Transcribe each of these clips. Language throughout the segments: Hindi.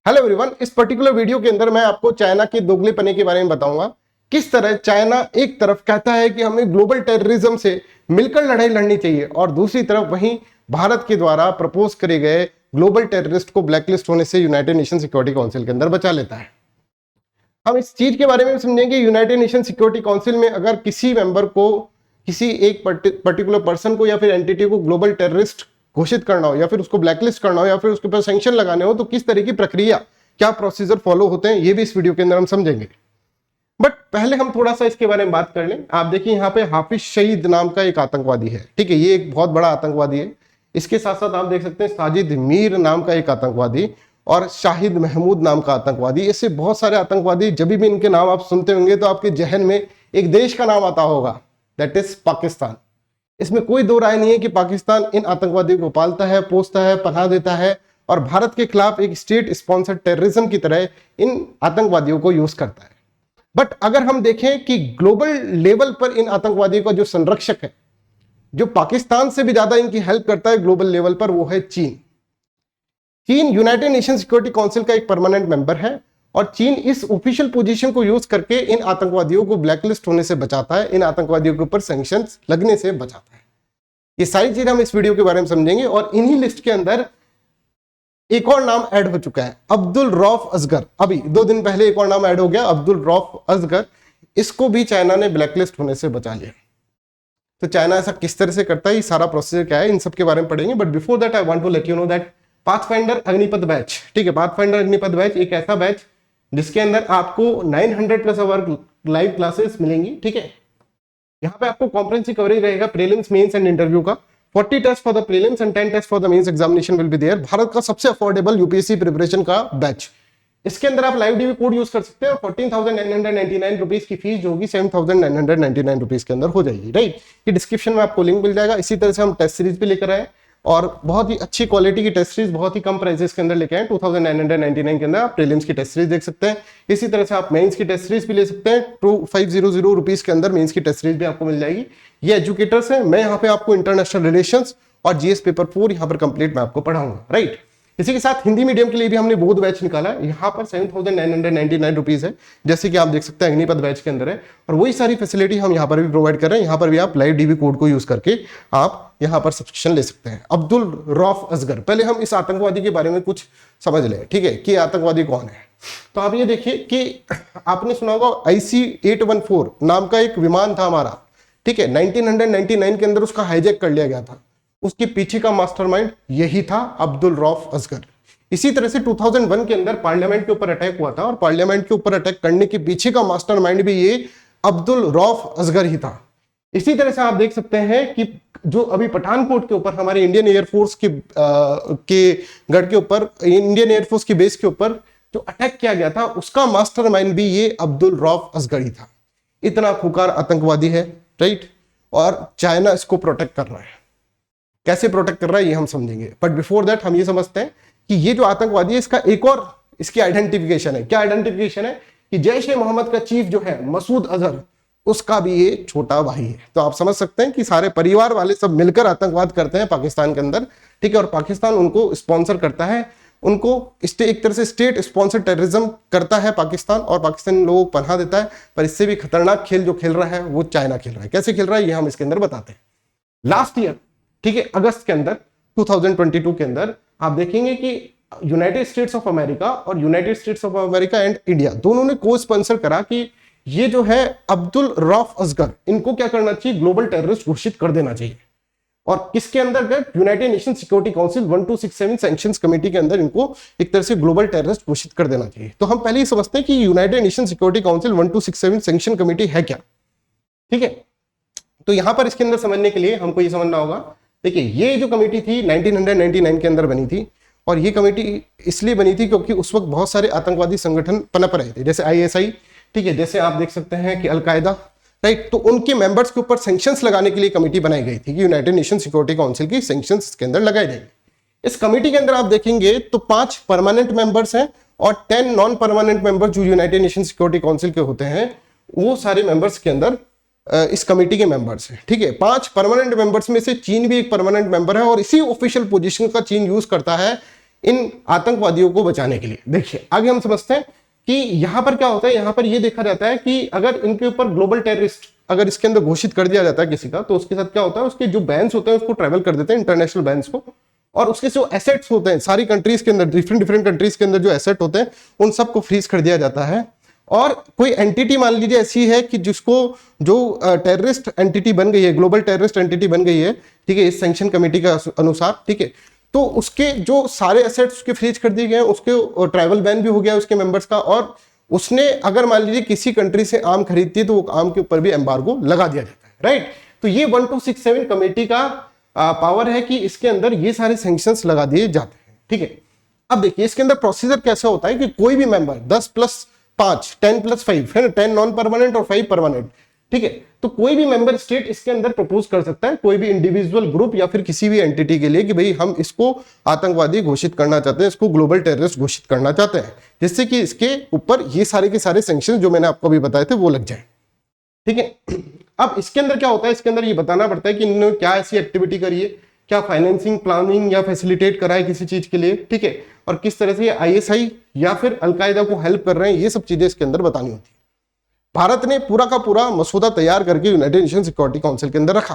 हेलो एवरीवन, इस पर्टिकुलर वीडियो के अंदर मैं आपको चाइना के दोगलेपने के बारे में बताऊंगा। किस तरह चाइना एक तरफ कहता है कि हमें ग्लोबल टेररिज्म से मिलकर लड़ाई लड़नी चाहिए और दूसरी तरफ वहीं भारत के द्वारा प्रपोज करे गए ग्लोबल टेररिस्ट को ब्लैकलिस्ट होने से यूनाइटेड नेशन सिक्योरिटी काउंसिल के अंदर बचा लेता है। हम इस चीज के बारे में समझेंगे। यूनाइटेड नेशन सिक्योरिटी काउंसिल में अगर किसी मेंबर को, किसी एक पर्टिकुलर पर्सन को या फिर एंटिटी को ग्लोबल टेररिस्ट घोषित करना हो या फिर उसको ब्लैकलिस्ट करना हो या फिर उसके ऊपर सैंक्शन लगाने हो तो किस तरह की प्रक्रिया, क्या प्रोसीजर फॉलो होते हैं, ये भी इस वीडियो के अंदर हम समझेंगे। बट पहले हम थोड़ा सा इसके बारे में बात कर लें। आप देखिए यहाँ पे हाफिज सईद नाम का एक आतंकवादी है, ठीक है, ये एक बहुत बड़ा आतंकवादी है। इसके साथ साथ आप देख सकते हैं साजिद मीर नाम का एक आतंकवादी और शाहिद महमूद नाम का आतंकवादी। ऐसे बहुत सारे आतंकवादी, जब भी इनके नाम आप सुनते होंगे तो आपके जहन में एक देश का नाम आता होगा, दैट इज पाकिस्तान। इसमें कोई दो राय नहीं है कि पाकिस्तान इन आतंकवादियों को पालता है, पोसता है, पनाह देता है और भारत के खिलाफ एक स्टेट स्पॉन्सर्ड टेररिज्म की तरह इन आतंकवादियों को यूज करता है। बट अगर हम देखें कि ग्लोबल लेवल पर इन आतंकवादियों का जो संरक्षक है, जो पाकिस्तान से भी ज्यादा इनकी हेल्प करता है ग्लोबल लेवल पर, वो है चीन। चीन यूनाइटेड नेशन सिक्योरिटी काउंसिल का एक परमानेंट मेंबर है और चीन इस ऑफिशियल पोजीशन को यूज करके इन आतंकवादियों को ब्लैकलिस्ट होने से बचाता है, इन आतंकवादियों के ऊपर सैंक्शंस लगने से बचाता है। ये सारी चीजें हम इस वीडियो के बारे में समझेंगे और इन्हीं लिस्ट के अंदर एक और नाम ऐड हो चुका है, अब्दुल रऊफ असगर। अभी 2 दिन पहले एक और नाम ऐड हो गया, अब्दुल रऊफ असगर। इसको भी चाइना ने ब्लैकलिस्ट होने से बचा लिया। तो चाइना ऐसा किस तरह से करता है, ये सारा प्रोसीजर क्या है, इन सब के बारे में पढ़ेंगे। But before that I want to let you know that pathfinder Agnipath batch, ठीक है, पाथफाइंडर अग्निपथ बैच एक ऐसा बैच जिसके अंदर आपको 900 प्लस आवर लाइव क्लासेस मिलेंगी, ठीक है। यहाँ पे आपको कॉम्प्रिहेंसिव कवरेज रहेगा प्रीलिम्स, मेंस एंड इंटरव्यू का। 40 test for the prelims and 10 test for the mains examination will be there. Bharat का सबसे अफोर्डेबल यूपीएससी प्रिपरेशन का बैच। इसके अंदर आप लाइव डीवी कोड यूज कर सकते हैं और 14,999 रुपीज की फीस जो होगी 7,999 रुपीज के अंदर हो जाएगी, राइट। ये डिस्क्रिप्शन में आपको लिंक मिल जाएगा। इसी तरह से हम टेस्ट सीरीज भी लेकर आए और बहुत ही अच्छी क्वालिटी की टेस्ट सीरीज बहुत ही कम प्राइसेस के अंदर लेके आए। 2,999 के अंदर आप प्रीलिम्स की टेस्ट सीरीज देख सकते हैं। इसी तरह से आप मेंस की टेस्ट सीरीज भी ले सकते हैं। 2500 रुपीज के अंदर मेंस की टेस्ट सीरीज भी आपको मिल जाएगी। ये एजुकेटर्स हैं, मैं यहाँ पे आपको इंटरनेशनल रिलेशंस और जीएस पेपर 4 यहाँ पर कंप्लीट मैं आपको पढ़ाऊंगा, राइट। इसी के साथ हिंदी मीडियम के लिए भी हमने बोध बैच निकाला है। यहाँ पर 7,999 रुपीज है, जैसे कि आप देख सकते हैं अग्निपथ बैच के अंदर है। और वही सारी फैसिलिटी हम यहाँ पर भी प्रोवाइड कर रहे हैं। यहाँ पर भी आप लाइव डीवी कोड को यूज करके आप यहाँ पर सब्सक्रिप्शन ले सकते हैं। अब्दुल रऊफ असगर, पहले हम इस आतंकवादी के बारे में कुछ समझ लें, ठीक है, कि आतंकवादी कौन है। तो आप ये देखिए कि आपने सुना होगा IC-814 नाम का एक विमान था हमारा, ठीक है, 1999 के अंदर उसका हाईजैक कर लिया गया था। उसके पीछे का मास्टरमाइंड यही था, अब्दुल रऊफ असगर। इसी तरह से 2001 के अंदर पार्लियामेंट के ऊपर अटैक हुआ था और पार्लियामेंट के ऊपर अटैक करने के पीछे का मास्टरमाइंड भी ये अब्दुल रऊफ असगर ही था। इसी तरह से आप देख सकते हैं कि जो अभी पठानकोट के ऊपर हमारे इंडियन एयरफोर्स के गढ़ के ऊपर, इंडियन एयरफोर्स की बेस के ऊपर जो अटैक किया गया था, उसका मास्टरमाइंड भी ये अब्दुल रऊफ असगर ही था। इतना खुकार आतंकवादी है, राइट। और चाइना इसको प्रोटेक्ट कर रहा है। कैसे प्रोटेक्ट कर रहा है ये हम समझेंगे। बट बिफोर दैट हम ये समझते हैं कि ये जो आतंकवादी है इसका एक और इसकी आइडेंटिफिकेशन है। क्या आइडेंटिफिकेशन है कि जैश ए मोहम्मद का चीफ जो है मसूद अजहर, उसका भी ये छोटा भाई है। तो आप समझ सकते हैं कि सारे परिवार वाले सब मिलकर आतंकवाद करते हैं पाकिस्तान के अंदर, ठीक है। और पाकिस्तान उनको स्पॉन्सर करता है, उनको एक तरह से स्टेट स्पॉन्सर टेररिज्म करता है पाकिस्तान, और पाकिस्तान लोगों को पनाह देता है। पर इससे भी खतरनाक खेल जो खेल रहा है वो चाइना खेल रहा है। कैसे खेल रहा है ये हम इसके अंदर बताते हैं। लास्ट ईयर, ठीक है, अगस्त के अंदर 2022 के अंदर आप देखेंगे कि यूनाइटेड स्टेट्स ऑफ अमेरिका और United states of America and India दोनों ने को स्पॉन्सर करा कि ये जो है अब्दुल रऊफ असगर, इनको क्या करना चाहिए, ग्लोबल टेररिस्ट घोषित कर देना चाहिए। और किसके अंदर, United Nation Security council 1267 sanctions committee के अंदर इनको एक तरह से ग्लोबल टेररिस्ट घोषित कर देना चाहिए। तो हम पहले ही समझते हैं कि United Nation Security council 1267 sanction committee है क्या, ठीक है। तो यहां पर इसके अंदर समझने के लिए हमको ये समझना होगा। देखिए, ये जो कमेटी थी 1999 के अंदर बनी थी और ये कमेटी इसलिए बनी थी क्योंकि उस वक्त बहुत सारे आतंकवादी संगठन पनप रहे थे, जैसे ISI, ठीक है, जैसे आप देख सकते हैं कि अलकायदा, राइट। तो उनके मेंबर्स के ऊपर सैंक्शंस लगाने के लिए कमेटी बनाई गई थी कि यूनाइटेड नेशन सिक्योरिटी काउंसिल की सैंक्शंस के अंदर लगाई जाएगी। इस कमेटी के अंदर आप देखेंगे तो 5 परमानेंट मेंबर्स हैं और 10 नॉन परमानेंट मेंबर्स जो यूनाइटेड नेशन सिक्योरिटी काउंसिल के होते हैं, वो सारे मेंबर्स के अंदर इस कमेटी के मेंबर्स हैं, ठीक है। 5 परमानेंट मेंबर्स में से चीन भी एक परमानेंट मेंबर है और इसी ऑफिशियल पोजीशन का चीन यूज करता है इन आतंकवादियों को बचाने के लिए। देखिए आगे हम समझते हैं कि यहां पर क्या होता है। यहां पर यह देखा जाता है कि अगर इनके ऊपर ग्लोबल टेररिस्ट अगर इसके अंदर घोषित कर दिया जाता है किसी का, तो उसके साथ क्या होता है, उसके जो बैंस होते हैं उसको ट्रेवल कर देते हैं, इंटरनेशनल बैंस को, और उसके जो एसेट्स होते हैं सारी कंट्रीज के अंदर, डिफरेंट कंट्रीज के अंदर जो एसेट होते हैं उन सबको फ्रीज कर दिया जाता है। और कोई एंटिटी मान लीजिए ऐसी है कि जिसको जो टेररिस्ट एंटिटी बन गई है, ग्लोबल टेररिस्ट एंटिटी बन गई है, ठीक है, इस सैंक्शन कमेटी का अनुसार, ठीक है, तो उसके जो सारे एसेट्स उसके फ्रीज कर दिए गए, उसके ट्रैवल बैन भी हो गया उसके मेंबर्स का, और उसने अगर मान लीजिए किसी कंट्री से आम खरीदती है तो वो आम के ऊपर भी एम्बार्गो लगा दिया जाता है, राइट। तो ये 1267 कमेटी का पावर है कि इसके अंदर ये सारे सैंक्शंस लगा दिए जाते हैं, ठीक है। अब देखिए इसके अंदर प्रोसीजर कैसा होता है कि कोई भी मेंबर 10+5 10+5 है ना, 10 नॉन परमानेंट और 5 परमानेंट, ठीक है, तो कोई भी मेंबर स्टेट इसके अंदर प्रपोज कर सकता है, कोई भी इंडिविजुअल ग्रुप या फिर किसी भी एंटिटी के लिए कि भाई हम इसको आतंकवादी घोषित करना चाहते हैं, इसको ग्लोबल टेररिस्ट घोषित करना चाहते हैं, जिससे कि इसके ऊपर ये सारे के सारे सैंक्शन जो मैंने आपको अभी बताए थे वो लग जाए, ठीक है। अब इसके अंदर क्या होता है, इसके अंदर ये बताना पड़ता है कि इन्होंने क्या ऐसी एक्टिविटी करी है, क्या फाइनेंसिंग, प्लानिंग या फैसिलिटेट करा है किसी चीज के लिए, ठीक है, और किस तरह से ये आईएसआई या फिर अलकायदा को हेल्प कर रहे हैं, ये सब चीजें इसके अंदर बतानी होती है। भारत ने पूरा का पूरा मसौदा तैयार करके यूनाइटेड नेशन सिक्योरिटी काउंसिल के अंदर रखा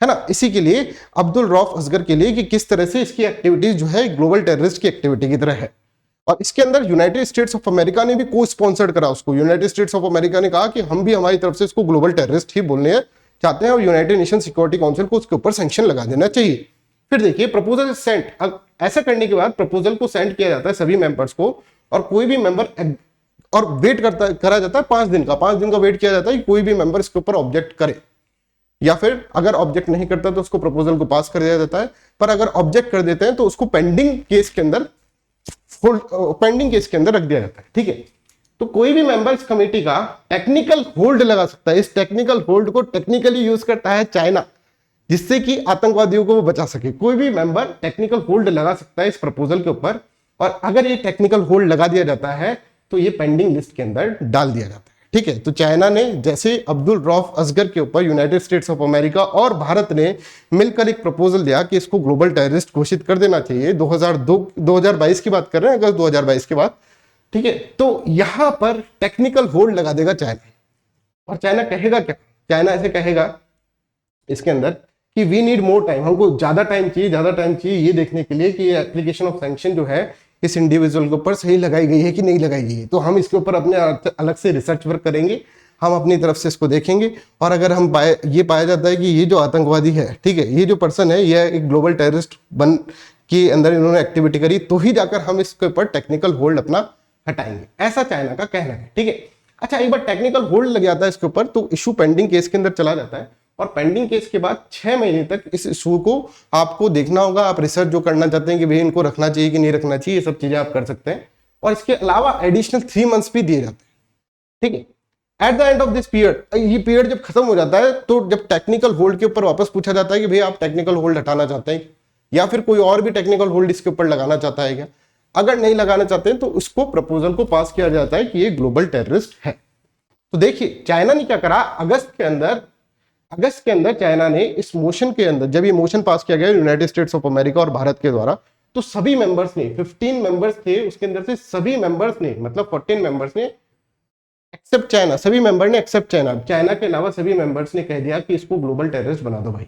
है ना, इसी के लिए अब्दुल रऊफ असगर के लिए कि किस तरह से इसकी एक्टिविटीज जो है ग्लोबल टेररिस्ट की एक्टिविटी की तरह है। और इसके अंदर यूनाइटेड स्टेट्स ऑफ अमेरिका ने भी को स्पॉन्सर्ड करा उसको। यूनाइटेड स्टेट्स ऑफ अमेरिका ने कहा कि हम भी हमारी तरफ से इसको ग्लोबल टेररिस्ट ही बोलने चाहते हैं और यूनाइटेड नेशन सिक्योरिटी काउंसिल को उसके ऊपर सैंक्शन लगा देना चाहिए। फिर देखिए प्रपोजल सेंट, ऐसा करने के बाद प्रपोजल को सेंड किया जाता है सभी मेंबर्स को, और कोई भी मेंबर और वेट करा जाता है 5 दिन का, 5 दिन का वेट किया जाता है कि कोई भी मेंबर इसके ऊपर ऑब्जेक्ट करे, या फिर अगर ऑब्जेक्ट नहीं करता तो उसको प्रपोजल को पास कर दिया जाता है। पर अगर ऑब्जेक्ट कर देते हैं तो उसको पेंडिंग केस के अंदर रख दिया जाता है, ठीक है। तो कोई भी मेंबर इस कमेटी का टेक्निकल होल्ड लगा सकता है। इस टेक्निकल होल्ड को टेक्निकली यूज करता है चाइना, जिससे कि आतंकवादियों को वो बचा सके। कोई भी मेंबर टेक्निकल होल्ड लगा सकता है इस प्रपोजल के ऊपर, और अगर ये टेक्निकल होल्ड लगा दिया जाता है तो ये पेंडिंग लिस्ट के अंदर डाल दिया जाता है, ठीक है। तो चाइना ने जैसे अब्दुल रऊफ असगर के ऊपर यूनाइटेड स्टेट्स ऑफ अमेरिका और भारत ने मिलकर एक प्रपोजल दिया कि इसको ग्लोबल टेररिस्ट घोषित कर देना चाहिए। 2022 की बात कर रहे हैं, अगस्त 2022 के बाद, ठीक है। तो यहां पर टेक्निकल होल्ड लगा देगा चाइना। और चाइना कहेगा क्या, चाइना ऐसे कहेगा इसके अंदर कि वी नीड मोर टाइम, हमको ज्यादा टाइम चाहिए ये देखने के लिए कि ये एप्लीकेशन ऑफ सैंक्शन जो है इस इंडिविजुअल के ऊपर सही लगाई गई है कि नहीं लगाई गई है। तो हम इसके ऊपर अपने अलग से रिसर्च वर्क करेंगे, हम अपनी तरफ से इसको देखेंगे, और अगर हम ये पाया जाता है कि ये जो आतंकवादी है, ठीक है, ये जो पर्सन है, ये एक ग्लोबल टेररिस्ट बन के अंदर इन्होंने एक्टिविटी करी, तो ही जाकर हम इसके ऊपर टेक्निकल होल्ड अपना हटाएंगे, ऐसा चाइना का कहना है, ठीक है। अच्छा, एक बार टेक्निकल होल्ड लग जाता है इसके ऊपर तो इशू पेंडिंग केस के अंदर चला जाता है, और पेंडिंग केस के बाद 6 महीने तक इस इशू को आपको देखना होगा। आप रिसर्च जो करना चाहते हैं कि भाई इनको रखना चाहिए कि नहीं रखना चाहिए, ये सब चीजें आप कर सकते हैं। और इसके अलावा एडिशनल 3 मंथ्स भी दिए जाते हैं, ठीक है। At the end of this period, ये पीरियड जब खत्म हो जाता है तो जब टेक्निकल होल्ड के ऊपर वापस पूछा जाता है कि भाई आप टेक्निकल होल्ड हटाना चाहते हैं या फिर कोई और भी टेक्निकल होल्ड इसके ऊपर लगाना चाहता है क्या, अगर नहीं लगाना चाहते हैं तो उसको प्रपोजल को पास किया जाता है कि ये ग्लोबल टेररिस्ट है। तो देखिए चाइना ने क्या करा, अगस्त के अंदर चाइना ने इस मोशन के अंदर, जब ये मोशन पास किया गया यूनाइटेड स्टेट्स ऑफ अमेरिका और भारत के द्वारा, तो सभी मेंबर्स ने, 15 मेंबर्स थे उसके अंदर से, सभी मेंबर्स ने, मतलब 14 मेंबर्स ने एक्सेप्ट चाइना, सभी मेंबर ने एक्सेप्ट चाइना के अलावा सभी मेंबर्स ने कह दिया कि इसको ग्लोबल टेररिस्ट बना दो भाई।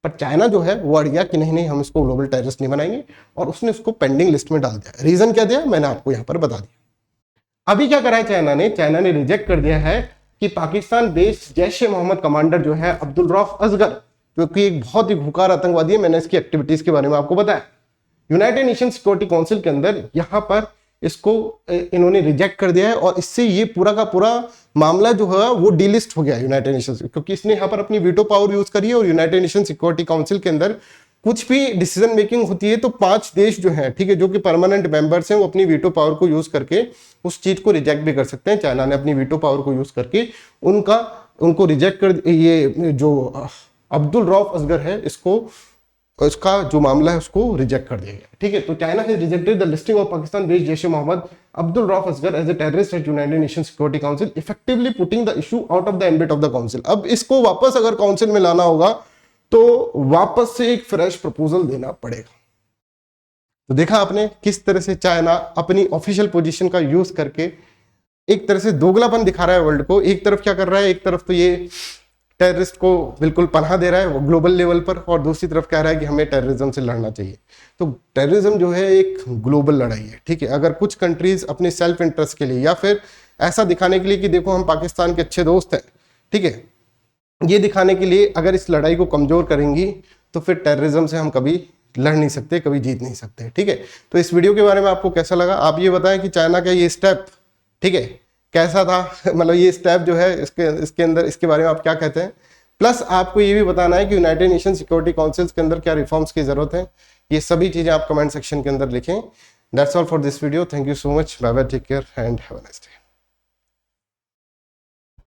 पर चाइना जो है वो अड़ गया कि नहीं हम इसको ग्लोबल टेररिस्ट नहीं बनाएंगे, और उसने उसको पेंडिंग लिस्ट में डाल दिया। रीजन क्या दिया मैंने आपको यहां पर बता दिया। अभी क्या करा है चाइना ने रिजेक्ट कर दिया है कि पाकिस्तान बेस्ड जैश ए मोहम्मद कमांडर जो है अब्दुल रऊफ असगर, जो कि एक बहुत ही खुकार आतंकवादी है, मैंने इसकी एक्टिविटीज के बारे में आपको बताया, यूनाइटेड नेशन सिक्योरिटी काउंसिल के अंदर यहां पर इसको इन्होंने रिजेक्ट कर दिया है। और इससे ये पूरा का पूरा मामला जो है वो डीलिस्ट हो गया यूनाइटेड नेशन, क्योंकि इसने यहाँ पर अपनी वीटो पावर यूज करी है। और यूनाइटेड नेशन सिक्योरिटी काउंसिल के अंदर कुछ भी डिसीजन मेकिंग होती है तो 5 देश जो है, ठीक है, जो कि परमानेंट मेंबर्स हैं, वो अपनी वीटो पावर को यूज करके उस चीज को रिजेक्ट भी कर सकते हैं। चाइना ने अपनी वीटो पावर को यूज करके उनको रिजेक्ट कर, ये जो अब्दुल रऊफ असगर है इसका जो मामला है उसको रिजेक्ट कर दिया गया, ठीक है। तो China has rejected the listing of Pakistan based Jaish e Mohammed Abdul Rauf Asghar as a terrorist at United Nation Security Council, effectively putting the issue out of the ambit of the council. अब इसको वापस अगर काउंसिल में लाना होगा तो वापस से एक फ्रेश प्रपोजल देना पड़ेगा। तो देखा आपने किस तरह से चाइना अपनी ऑफिशियल पोजीशन का यूज करके एक तरह से दोगलापन दिखा रहा है वर्ल्ड को। एक तरफ क्या कर रहा है, एक तरफ तो ये टेररिस्ट को बिल्कुल पनाह दे रहा है वो ग्लोबल लेवल पर, और दूसरी तरफ कह रहा है कि हमें टेररिज्म से लड़ना चाहिए। तो टेररिज्म जो है एक ग्लोबल लड़ाई है, ठीक है। अगर कुछ कंट्रीज अपने सेल्फ इंटरेस्ट के लिए या फिर ऐसा दिखाने के लिए कि देखो हम पाकिस्तान के अच्छे दोस्त हैं, ठीक है, ये दिखाने के लिए अगर इस लड़ाई को कमजोर करेंगी तो फिर टेररिज्म से हम कभी लड़ नहीं सकते, कभी जीत नहीं सकते, ठीक है। तो इस वीडियो के बारे में आपको कैसा लगा, आप ये बताएं कि चाइना का ये स्टेप, ठीक है, कैसा था, मतलब ये स्टेप जो है इसके अंदर इसके बारे में आप क्या कहते हैं। प्लस आपको ये भी बताना है कि यूनाइटेड नेशन सिक्योरिटी काउंसिल के अंदर क्या रिफॉर्म्स की जरूरत है। ये सभी चीजें आप कमेंट सेक्शन के अंदर लिखें। That's all for this video. Thank you so much. Bye bye, take care and have a nice day.